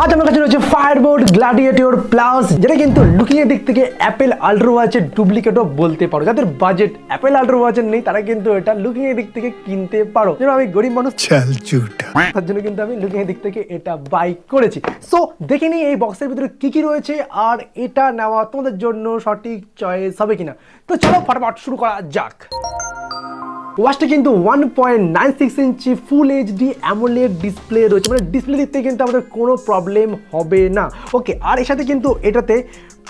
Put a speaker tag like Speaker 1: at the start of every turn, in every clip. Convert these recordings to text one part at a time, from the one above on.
Speaker 1: আজ আমার কাছে রয়েছে Boltt Gladiator প্লাস, যেটা কিন্তু লুকিং এর দিক থেকে অ্যাপেল আল্ট্রা ওয়াচের ডুপ্লিকেটও বলতে পারো। যাদের বাজেট অ্যাপেল আল্ট্রা ওয়াচের নেই তারা কিন্তু এটা লুকিং এর দিক থেকে কিনতে পারো। যেন আমি গরিব মানুষ তার জন্য কিন্তু আমি লুকিং এর দিক থেকে এটা বাই করেছি। সো দেখে নিই এই বক্সের ভিতরে কি কি রয়েছে আর এটা নেওয়া তোমাদের জন্য সঠিক চয়েস হবে কিনা। তো চলো ফটাফট শুরু করা যাক। ওয়াচটা কিন্তু 1.96 ইঞ্চি ফুল এইচডি অ্যামোলেড ডিসপ্লে রয়েছে, মানে ডিসপ্লে দিক থেকে কিন্তু আমাদের কোনো প্রবলেম হবে না। ওকে, আর এর সাথে কিন্তু এটাতে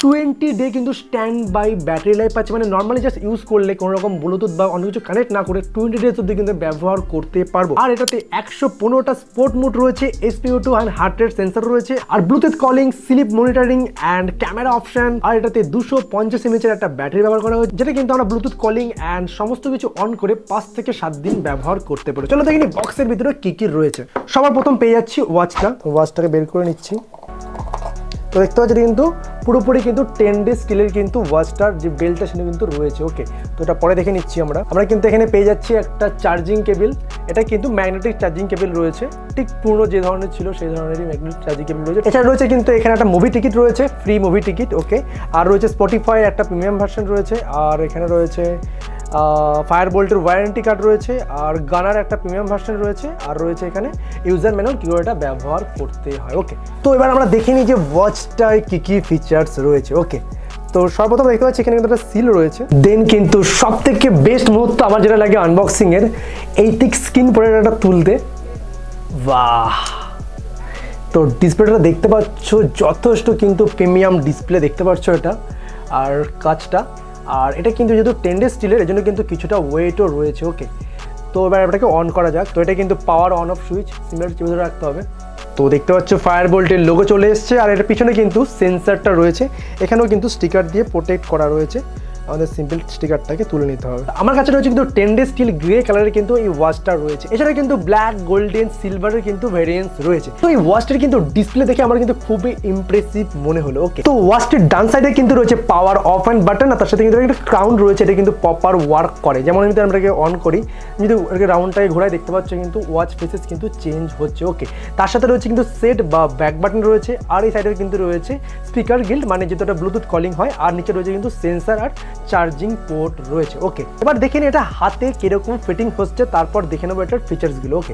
Speaker 1: 20 ডে কিন্তু স্ট্যান্ড বাই ব্যাটারি লাইফ আছে, মানে নর্মালি জাস্ট ইউজ করলে কোনো রকম ব্লুটুথ বা অন্য কিছু কানেক্ট না করে 20 ডেজ অব্দি কিন্তু ব্যবহার করতে পারবো। আর এটাতে 115টা স্পোর্ট মোড রয়েছে, SpO2 and heart rate sensor রয়েছে, আর Bluetooth calling, sleep monitoring and camera option. আর এটাতে 250 mAh একটা ব্যাটারি ব্যবহার করা হয়েছে, যেটা কিন্তু আমরা ব্লুটুথ কলিং অ্যান্ড সমস্ত কিছু অন করে 5 থেকে 7 দিন ব্যবহার করতে পারি। চলো দেখিনি বক্সের ভিতরে কি কি রয়েছে। সবার প্রথম পেয়ে যাচ্ছি ওয়াচটাকে বের করে নিচ্ছি। তো দেখতে পাচ্ছি কিন্তু পুরোপুরি কিন্তু 10 ডে স্টিলের কিন্তু ওয়াচটার যে বেল্টটা সেটা কিন্তু রয়েছে। ওকে, তো এটা পরে দেখে নিচ্ছি। আমরা কিন্তু এখানে পেয়ে যাচ্ছি একটা চার্জিং কেবল। এটা কিন্তু ম্যাগনেটিক চার্জিং কেবল রয়েছে, ঠিক পুরো যে ধরনের ছিল সেই ধরনেরই ম্যাগনেটিক চার্জিং কেবল রয়েছে। এছাড়া রয়েছে কিন্তু এখানে একটা মুভি টিকিট রয়েছে, ফ্রি মুভি টিকিট। ওকে, আর রয়েছে স্পটিফাই একটা প্রিমিয়াম ভার্সন রয়েছে, আর এখানে রয়েছে Boltt'ের ওয়ারেন্টি কার্ড রয়েছে, আর গানার একটা প্রিমিয়াম ভার্সন রয়েছে, আর রয়েছে এখানে ইউজার ম্যানুয়াল কীভাবে এটা ব্যবহার করতে হয়। ওকে, তো এবার আমরা দেখে নিই যে ওয়াচটায় কী কী ফিচার্স রয়েছে। ওকে, তো সর্বপ্রথম দেখতে পাচ্ছি এখানে কিন্তু একটা সিল রয়েছে। দেন কিন্তু সব থেকে বেস্ট মুহূর্ত আমার যেটা লাগে আনবক্সিংয়ের, এই থিক স্ক্রিন প্রোটেক্টরটা তুলতে। বাহ, তো ডিসপ্লেটা দেখতে পাচ্ছ যথেষ্ট কিন্তু প্রিমিয়াম ডিসপ্লে দেখতে পাচ্ছ এটা, আর কাচটা। আর এটা কিন্তু যেহেতু 10 ডে স্টিলের, এর জন্য কিন্তু কিছুটা ওয়েটও রয়েছে। ওকে, তো এবার এটাকে অন করা যাক। তো এটা কিন্তু পাওয়ার অন অফ সুইচ, সিমের চেপে ধরে রাখতে হবে। তো দেখতে পাচ্ছ Boltt'ের লোগো চলে এসছে, আর এটার পিছনে কিন্তু সেন্সারটা রয়েছে। এখানেও কিন্তু স্টিকার দিয়ে প্রোটেক্ট করা রয়েছে, আমাদের সিম্পল স্টিকারটাকে তুলে নিতে হবে। আমার কাছে রয়েছে কিন্তু 10 ডে স্টিল গ্রে কালারের কিন্তু এই ওয়াচটা রয়েছে। এছাড়া কিন্তু ব্ল্যাক, গোল্ডেন, সিলভারের কিন্তু ভেরিয়েন্স রয়েছে। তো এই ওয়াচটার কিন্তু ডিসপ্লে দেখে আমার কিন্তু খুবই ইমপ্রেসিভ মনে হলো। ওকে, তো ওয়াচটির ডান সাইডে কিন্তু রয়েছে পাওয়ার অফ অ্যান্ড বাটন, আর তার সাথে কিন্তু একটা ক্রাউন রয়েছে, এটা কিন্তু প্রপার ওয়ার্ক করে। যেমন আমি এটাকে অন করি, যদি রাউন্ডটাকে ঘোরায় দেখতে পাচ্ছ কিন্তু ওয়াচ ফেসেস কিন্তু চেঞ্জ হচ্ছে। ওকে, তার সাথে রয়েছে কিন্তু সেট বা ব্যাক বাটন রয়েছে, আর এই সাইডে কিন্তু রয়েছে স্পিকার গিল্ড, মানে যেটা ব্লুটুথ কলিং হয়, আর নিচে রয়েছে কিন্তু সেন্সার আর চার্জিং পোর্ট রয়েছে। ওকে, এবার দেখে নিই এটা হাতে কিরকম ফিটিং হচ্ছে, তারপর দেখে নেবো এটার ফিচার্সগুলো। ওকে,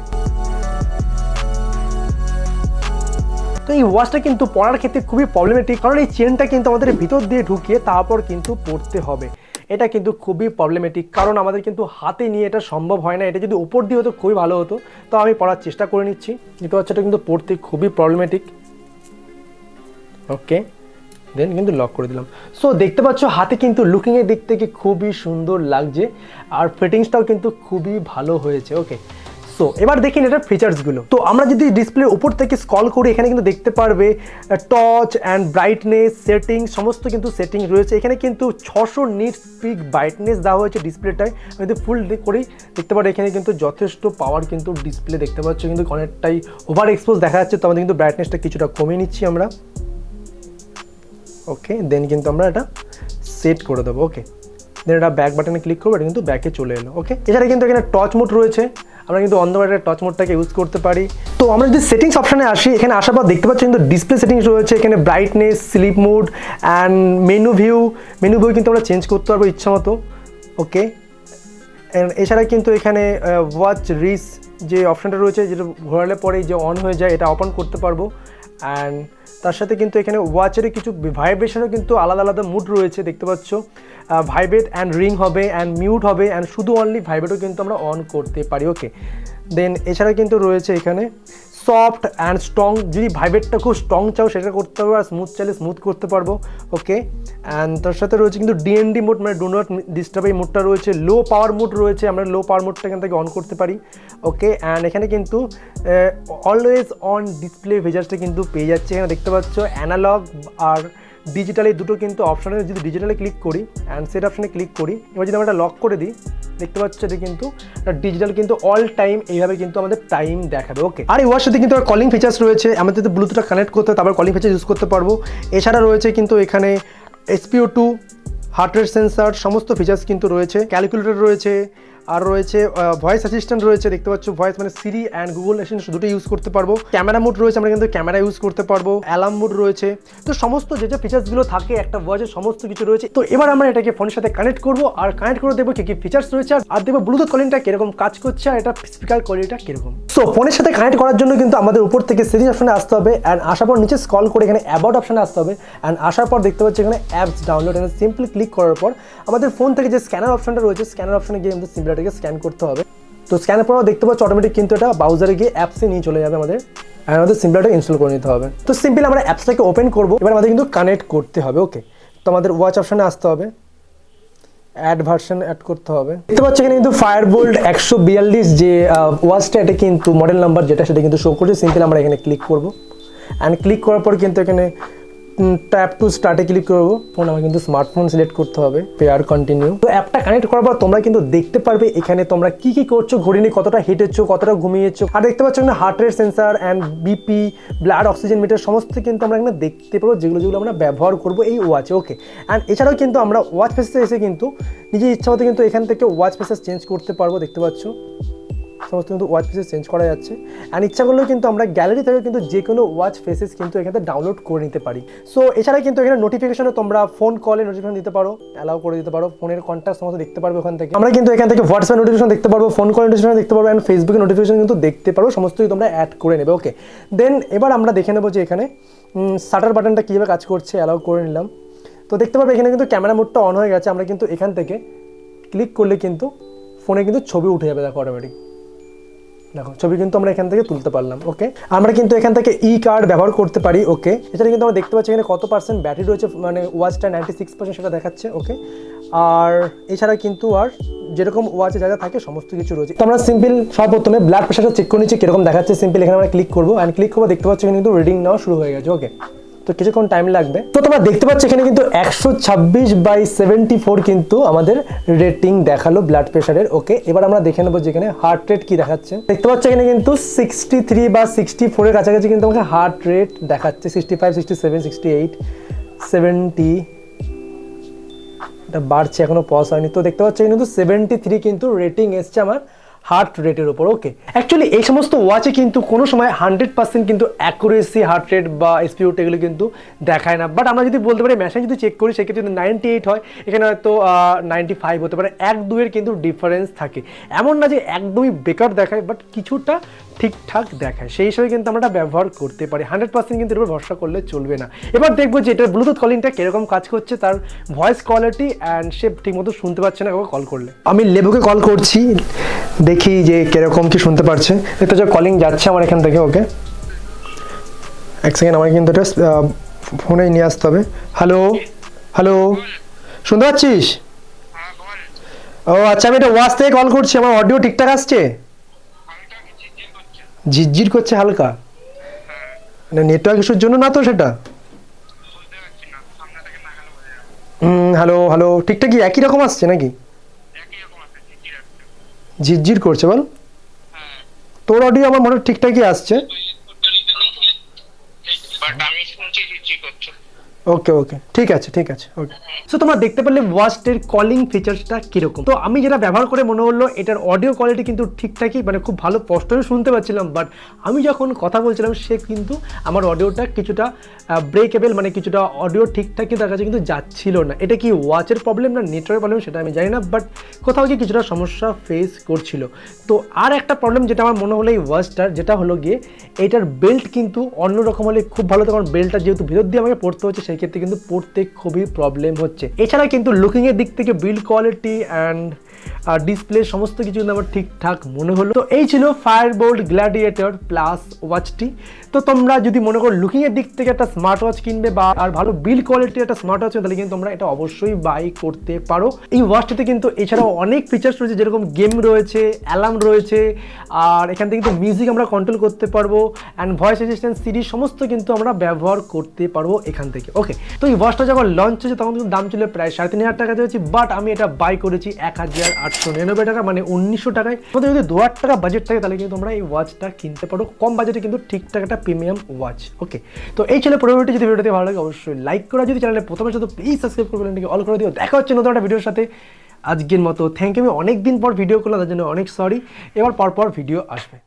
Speaker 1: তো এই ওয়াচটা কিন্তু পরার ক্ষেত্রে খুবই প্রবলেমেটিক, কারণ এই চেনটা কিন্তু আমাদের ভিতর দিয়ে ঢুকিয়ে তারপর কিন্তু পড়তে হবে। এটা কিন্তু খুবই প্রবলেমেটিক, কারণ আমাদের কিন্তু হাতে নিয়ে এটা সম্ভব হয় না। এটা যদি উপর দিয়ে হতো খুবই ভালো হতো, তো আমি পড়ার চেষ্টা করে নিচ্ছি। কিন্তু বাচ্চাটা কিন্তু পড়তে খুবই প্রবলেমেটিক। ওকে, দেন কিন্তু লক করে দিলাম। সো দেখতে পাচ্ছ হাতে কিন্তু লুকিংয়ের দিক থেকে খুবই সুন্দর লাগছে, আর ফিটিংসটাও কিন্তু খুবই ভালো হয়েছে। ওকে, সো এবার দেখি এটার ফিচার্সগুলো। তো আমরা যদি ডিসপ্লের উপর থেকে স্ক্রল করি, এখানে কিন্তু দেখতে পারবে টর্চ অ্যান্ড ব্রাইটনেস সেটিং, সমস্ত কিন্তু সেটিং রয়েছে। এখানে কিন্তু 600 নিটস পিক ব্রাইটনেস দেওয়া হয়েছে ডিসপ্লেটায়। আমি যদি ফুল করেই দেখতে পারি, এখানে কিন্তু যথেষ্ট পাওয়ার কিন্তু ডিসপ্লে দেখতে পাচ্ছ, কিন্তু অনেকটাই ওভার এক্সপোজ দেখা যাচ্ছে। তো আমাদের কিন্তু ব্রাইটনেসটা কিছুটা কমিয়ে নিচ্ছি আমরা। ওকে, দেন কিন্তু আমরা এটা সেট করে দেবো। ওকে, দেন এটা ব্যাক বাটনে ক্লিক করবো, এটা কিন্তু ব্যাকে চলে এলো। ওকে, এছাড়া কিন্তু এখানে টচ মোড রয়েছে, আমরা কিন্তু অন দ্য বাইরে টচ মোডটাকে ইউজ করতে পারি। তো আমরা যদি সেটিংস অপশানে আসি, এখানে আসার পর দেখতে পাচ্ছি কিন্তু ডিসপ্লে সেটিংস রয়েছে। এখানে brightness, sleep mode and menu view কিন্তু আমরা চেঞ্জ করতে পারবো ইচ্ছা মতো। ওকে, এছাড়া কিন্তু এখানে ওয়াচ রিস যে অপশানটা রয়েছে, যেটা ঘোরালে পরে যে অন হয়ে যায়, এটা অন করতে পারবো। অ্যান্ড তার সাথে কিন্তু এখানে ওয়াচেরই কিছু ভাইব্রেশনও কিন্তু আলাদা আলাদা মুড রয়েছে দেখতে পাচ্ছ। ভাইব্রেট অ্যান্ড রিং হবে, অ্যান্ড মিউট হবে, অ্যান্ড শুধু অনলি ভাইব্রেটও কিন্তু আমরা অন করতে পারি। ওকে, দেন এছাড়া কিন্তু রয়েছে এখানে সফট অ্যান্ড স্ট্রং, যদি ভাইব্রেটটা খুব স্ট্রং চাও সেটা করতে পারবো, আর স্মুথ চাইলে স্মুথ করতে পারবো। ওকে, অ্যান্ড তার সাথে রয়েছে কিন্তু ডিএনডি মোড, মানে ডু নট ডিস্টার্ব এই মোডটা রয়েছে। লো পাওয়ার মোড রয়েছে, আমরা লো পাওয়ার মোডটা এখান থেকে অন করতে পারি। ওকে, অ্যান্ড এখানে কিন্তু অলওয়েজ অন ডিসপ্লে ফিচার্সটা কিন্তু পেয়ে যাচ্ছে। এখানে দেখতে পাচ্ছ অ্যানালগ আর ডিজিটাল এই দুটো কিন্তু অপশানে, যদি ডিজিটালে ক্লিক করি অ্যান্ড সেট অপশানে ক্লিক করি, এবার যদি আমরা এটা লক করে দিই, দেখতে পাচ্ছ যে কিন্তু ডিজিটাল কিন্তু অল টাইম এইভাবে কিন্তু আমাদের টাইম দেখাবে। ওকে, আর এই ওয়াচের সাথে কিন্তু কলিং ফিচার্স রয়েছে, আমাদের যদি ব্লুটুথটা কানেক্ট করতে হয় তারপর কলিং ফিচার ইউজ করতে পারবো। এছাড়া রয়েছে কিন্তু এখানে SpO2, হার্ট রেট সেন্সার, সমস্ত ফিচার্স কিন্তু রয়েছে। ক্যালকুলেটর রয়েছে, আর রয়েছে ভয়েস অ্যাসিস্ট্যান্ট রয়েছে, দেখতে পাচ্ছ ভয়েস মানে সিরি অ্যান্ড গুগল অ্যাসিস্ট্যান্ট দুটো ইউজ করতে পারবো। ক্যামেরা মোড রয়েছে, আমরা কিন্তু ক্যামেরা ইউজ করতে পারবো। অ্যালার্ম মোড রয়েছে। তো সমস্ত যে যে ফিচার্সগুলো থাকে একটা ওয়াচের সমস্ত কিছু রয়েছে। তো এবার আমরা এটাকে ফোনের সাথে কানেক্ট করবো, আর কানেক্ট করে দেখবো কি কি ফিচার্স রয়েছে, আর দেখবো ব্লুটুথ কলিংটা কিরকম কাজ করছে, আর এটা স্পিকার কোয়ালিটিটা কিরকম। সো ফোনের সাথে কানেক্ট করার জন্য কিন্তু আমাদের উপর থেকে সেটিংস অপশনে আসতে হবে, অ্যান্ড আসার পর নিচে স্ক্রল করে এখানে অ্যাবাউট অপশনে আসতে হবে, অ্যান্ড আসার পর দেখতে পাচ্ছি এখানে অ্যাপস ডাউনলোড। এখানে সিম্পলি ক্লিক করার পর আমাদের ফোন থেকে যে স্ক্যানার অপশনটা রয়েছে, স্ক্যানার অপশনে গিয়ে আমাদের সিম্পলিটাকে স্ক্যান করতে হবে। তো স্ক্যানের পর দেখতে পাচ্ছি অটোমেটিক কিন্তু এটা ব্রাউজারে গিয়ে অ্যাপসে নিয়ে চলে যাবে আমাদের, আর আমাদের সিম্পলিটাকে ইনস্টল করে নিতে হবে। তো সিম্পলি আমরা অ্যাপসটাকে ওপেন করবো, এবার আমাদের কিন্তু কানেক্ট করতে হবে। ওকে, তো আমাদের ওয়াচ অপশনে আসতে হবে, অ্যাড ভার্সন অ্যাড করতে হবে। দেখতে পাচ্ছি এখানে কিন্তু ফায়ারবোল্ট 142 যে ওয়াচটা, এটা কিন্তু মডেল নাম্বার যেটা সেটা কিন্তু শো করছে। সিম্পলি আমরা এখানে ক্লিক করবো, অ্যান্ড ক্লিক করার পর কিন্তু এখানে ট্যাপ টু স্টার্টে ক্লিক করবো। ফোন আমার কিন্তু স্মার্টফোন সিলেক্ট করতে হবে, পেয়ার কন্টিনিউ। তো অ্যাপটা কানেক্ট করার পর তোমরা কিন্তু দেখতে পারবে এখানে তোমরা কি কি করছো, ঘড়ি নিয়ে কতটা হেঁটেছো, কতটা ঘুমিয়েছো, আর দেখতে পাচ্ছ এখানে heart rate sensor and BP, blood oxygen meter সমস্ত কিন্তু আমরা এখানে দেখতে পাবো, যেগুলো আমরা ব্যবহার করবো এই ওয়াচে। ওকে, অ্যান্ড এছাড়াও কিন্তু আমরা ওয়াচ ফেসে এসে কিন্তু নিজের ইচ্ছা মতো কিন্তু এখান থেকে ওয়াচ ফেসেস চেঞ্জ করতে পারবো। দেখতে পাচ্ছ সমস্ত কিন্তু ওয়াচ ফেসেস চেঞ্জ করা যাচ্ছে, অ্যান্ড ইচ্ছা করলেও কিন্তু আমরা গ্যালারি থেকে কিন্তু যে কোনো ওয়াচ ফেসেস কিন্তু এখানে ডাউনলোড করে নিতে পারি। সো এছাড়া কিন্তু এখানে নোটিফিকেশনে তোমরা ফোন কলে নোটিফিকেশন দিতে পারো, অ্যালাউ করে দিতে পারো, ফোনের কন্ট্যাক্ট সমস্ত দেখতে পারবে ওখান থেকে। আমরা কিন্তু এখান থেকে হোয়াটসঅ্যাপ নোটিফিকেশন দেখতে পারবো, ফোন কল নোটিফিকেশন দেখতে পারবো, অ্যান্ড ফেসবুকের নোটিফিকেশন কিন্তু দেখতে পারো, সমস্তই তোমরা অ্যাড করে নেবে। ওকে, দেন এবার আমরা দেখে নেবো যে এখানে শাটার বাটনটা কীভাবে কাজ করছে, অ্যালাউ করে নিলাম। তো দেখতে পারবে এখানে কিন্তু ক্যামেরা মোডটা অন হয়ে গেছে। আমরা কিন্তু এখান থেকে ক্লিক করলে কিন্তু ফোনে কিন্তু ছবি উঠে যাবে, দেখো অটোমেটিক, দেখো ছবি কিন্তু আমরা এখান থেকে তুলতে পারলাম। ওকে, আমরা কিন্তু এখান থেকে ই কার্ড ব্যবহার করতে পারি। ওকে, এছাড়া কিন্তু আমরা দেখতে পাচ্ছি এখানে কত পার্সেন্ট ব্যাটারি রয়েছে, মানে ওয়াচটা 96% সেটা দেখাচ্ছে। ওকে, আর এছাড়া কিন্তু আর যেরকম ওয়াচে যা যা থাকে সমস্ত কিছু রয়েছে। তো আমরা সিম্পল সর্বপ্রথমে ব্লাড প্রেশারটা চেক করে নিচ্ছি কিরকম দেখাচ্ছে। সিম্পল এখানে আমরা ক্লিক করবো, অ্যান্ড ক্লিক করবো, দেখতে পাচ্ছি এখানে কিন্তু রিডিং নেওয়া শুরু হয়ে গেছে। ওকে, তো কিছুক্ষণ টাইম লাগবে। তো তোমরা দেখতে পাচ্ছ এখানে কিন্তু 126/74 কিন্তু আমাদের রেটিং দেখালো ব্লাড প্রেশারের। ওকে, এবার আমরা দেখে নেবো যে এখানে হার্ট রেট কি দেখাচ্ছে। দেখতে পাচ্ছ এখানে কিন্তু 63 বা 64 এর কাছাকাছি কিন্তু আমাকে হার্ট রেট দেখাচ্ছে। 65, 67, 68, 70 এটা বাড়ছে, এখনো পজ হয়নি। তো দেখতে পাচ্ছ কিন্তু 73 কিন্তু রেটিং এসছে আমার হার্ট রেটের উপর। ওকে, অ্যাকচুয়ালি এই সমস্ত ওয়াচে কিন্তু কোনো সময় 100% কিন্তু অ্যাকুরেসি হার্ট রেট বা এসপিওট এগুলো কিন্তু দেখায় না। বাট আমরা যদি বলতে পারি মেশিন যদি চেক করি সেক্ষেত্রে যদি 98 হয়, এখানে হয়তো 95 হতে পারে। 1-2 কিন্তু ডিফারেন্স থাকে, এমন না যে একদমই বেকার দেখায়, বাট কিছুটা ঠিকঠাক দেখায়। সেই হিসেবে কিন্তু আমরা এটা ব্যবহার করতে পারি। 100% কিন্তু এর উপর ভরসা করলে চলবে না। এবার দেখবো যে এটার ব্লুটুথ কলিংটা কিরকম কাজ করছে, তার ভয়েস কোয়ালিটি অ্যান্ড সে ঠিকমতো শুনতে পাচ্ছে না কাউকে কল করলে। আমি লেবুকে কল করছি, দেখি যে কিরকম কি শুনতে পারছে। দেখতে যে কলিং যাচ্ছে আমার এখান থেকে। ওকে, এক সেকেন্ড, আমার কিন্তু এটা ফোনে নিয়ে আসতে হবে। হ্যালো হ্যালো, শুনতে পাচ্ছিস? ও আচ্ছা, আমি এটা ওয়াচ থেকে কল করছি, আমার অডিও ঠিকঠাক আসছে? ঝিরঝির করছে হালকা, নেটওয়ার্ক ইস্যুর জন্য না তো সেটা? হ্যালো হ্যালো, ঠিকঠাক কি একই রকম আসছে নাকি? ঝিরঝির করছে বল? তোর অডিও আমার মনে হয় ঠিকঠাকই আসছে। ওকে ওকে, ঠিক আছে ঠিক আছে। ওকে, সো তোমরা দেখতে পারলে ওয়াচটার কলিং ফিচার্সটা কিরকম। তো আমি যেটা ব্যবহার করে মনে হলো এটার অডিও কোয়ালিটি কিন্তু ঠিকঠাকই, মানে খুব ভালো স্পষ্ট শুনতে পাচ্ছিলাম। বাট আমি যখন কথা বলছিলাম সে কিন্তু আমার অডিওটা কিছুটা ব্রেকেবল, মানে কিছুটা অডিও ঠিকঠাক কিন্তু তার কাছে কিন্তু যাচ্ছিল না। এটা কি ওয়াচের প্রবলেম না নেটওয়ার্কের প্রবলেম সেটা আমি জানি না, বাট কোথাও গিয়ে কিছুটা সমস্যা ফেস করছিল। তো আর একটা প্রবলেম যেটা আমার মনে হলো এই ওয়াচটার, যেটা হলো গিয়ে এইটার বেল্ট কিন্তু অন্যরকম হলে খুব ভালো, কারণ বেল্টটা যেহেতু ভিতর দিয়ে আমাকে পড়তে হচ্ছে সেই ক্ষেত্রে কিন্তু পড়তে খুবই প্রবলেম হচ্ছে। এছাড়া কিন্তু লুকিংয়ের দিক থেকে বিল্ড কোয়ালিটি অ্যান্ড ডিসপ্লে সমস্ত কিছু কিন্তু আমার ঠিকঠাক মনে হলো। তো এই ছিল ফায়ারবোল্ট গ্ল্যাডিয়েটর প্লাস ওয়াচটি। তো তোমরা যদি মনে করো লুকিংয়ের দিক থেকে একটা স্মার্ট ওয়াচ কিনবে বা আর ভালো বিল্ড কোয়ালিটির একটা স্মার্ট ওয়াচ, তাহলে কিন্তু তোমরা এটা অবশ্যই বাই করতে পারো। এই ওয়াচটিতে কিন্তু এছাড়াও অনেক ফিচার্স রয়েছে, যেরকম গেম রয়েছে, অ্যালার্ম রয়েছে, আর এখান থেকে কিন্তু মিউজিক আমরা কন্ট্রোল করতে পারবো, অ্যান্ড ভয়েস অ্যাসিস্ট্যান্ট সিরিজ সমস্ত কিন্তু আমরা ব্যবহার করতে পারবো এখান থেকে। ওকে, তো এই ওয়াচটা যখন লঞ্চ হয়েছে তখন কিন্তু দাম ছিল প্রায় 3,500 টাকা দিয়েছি, বাট আমি এটা বাই করেছি 1,899 টাকা, মানে 1900 টাকায়। তোমাদের যদি 2,000 টাকা বাজেট থাকে তাহলে কিন্তু তোমরা এই ওয়াচটা কিনতে পারো কম বাজেটে, কিন্তু ঠিকঠাক একটা প্রিমিয়াম ওয়াচ। ওকে, তো এই ছিল পরবর্তী। যদি ভিডিওটি ভালো লাগে অবশ্যই লাইক করা, যদি চ্যানেলে প্রথমে সাথে প্লিজ সাবস্ক্রাইব করবেন, অল করে দিও। দেখা হচ্ছে নতুন একটা ভিডিওর সাথে। আজকের মতো থ্যাংক ইউ। আমি অনেক দিন পর ভিডিও করলাম, তার জন্য অনেক সরি। এবার পরপর ভিডিও আসবে।